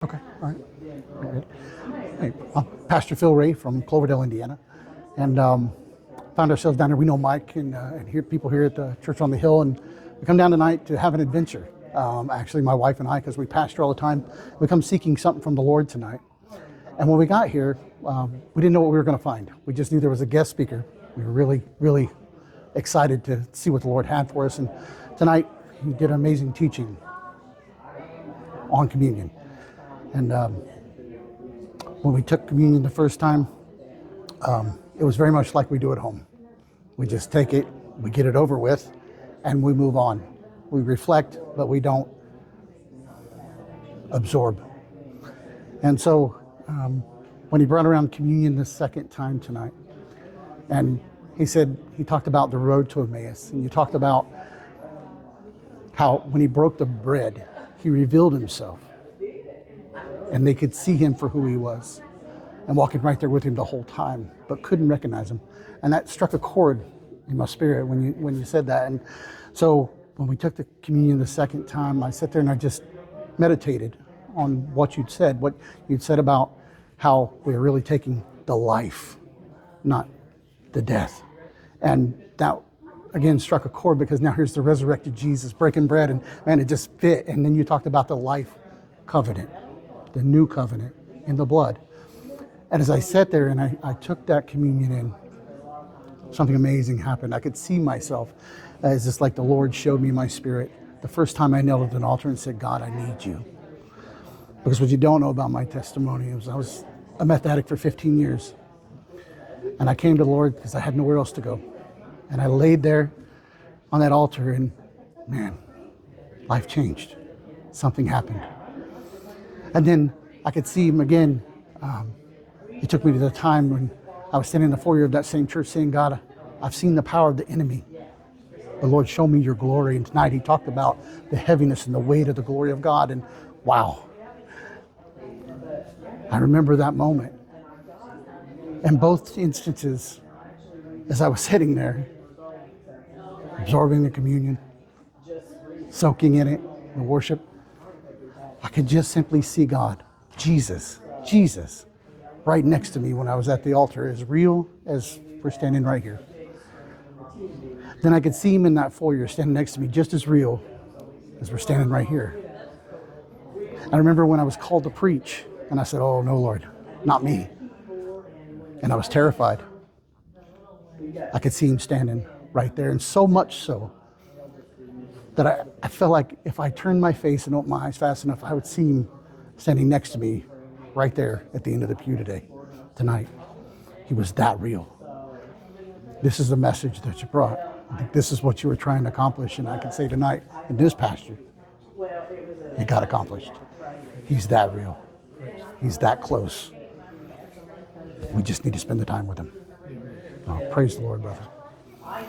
Okay, all right. All right. Hey, I'm Pastor Phil Ray from Cloverdale, Indiana, and found ourselves down there. We know Mike and here people here at the Church on the Hill, and we come down tonight to have an adventure. Actually, my wife and I, because we pastor all the time, we come seeking something from the Lord tonight. And when we got here, we didn't know what we were going to find. We just knew there was a guest speaker. We were really, really excited to see what the Lord had for us. And tonight, he did an amazing teaching on communion. And when we took communion the first time, it was very much like we do at home. We just take it, we get it over with, and we move on. We reflect, but we don't absorb. And so when he brought around communion the second time tonight, and he talked about the road to Emmaus, and you talked about how when he broke the bread, he revealed himself. And they could see him for who he was and walking right there with him the whole time, but couldn't recognize him. And that struck a chord in my spirit when you said that. And so when we took the communion the second time, I sat there and I just meditated on what you'd said about how we're really taking the life, not the death. And that again struck a chord, because now here's the resurrected Jesus breaking bread, and man, it just fit. And then you talked about the life covenant, the new covenant in the blood. And as I sat there and I took that communion in, something amazing happened. I could see myself as just like the Lord showed me my spirit the first time I knelt at an altar and said, God, I need you. Because what you don't know about my testimony is I was a meth addict for 15 years. And I came to the Lord because I had nowhere else to go. And I laid there on that altar and man, life changed. Something happened. And then I could see him again. It took me to the time when I was standing in the foyer of that same church saying, God, I've seen the power of the enemy. The Lord, show me your glory. And tonight he talked about the heaviness and the weight of the glory of God. And wow. I remember that moment. And both instances, as I was sitting there, absorbing the communion, soaking in it, the worship, I could just simply see God, Jesus, right next to me when I was at the altar, as real as we're standing right here. Then I could see him in that foyer standing next to me, just as real as we're standing right here. I remember when I was called to preach, and I said, oh no, Lord, not me. And I was terrified. I could see him standing right there, and so much so that I felt like if I turned my face and opened my eyes fast enough, I would see him standing next to me right there at the end of the pew tonight. He was that real. This is the message that you brought. I think this is what you were trying to accomplish, and I can say tonight, in this pasture, it got accomplished. He's that real. He's that close. We just need to spend the time with him. Oh, praise the Lord, brother.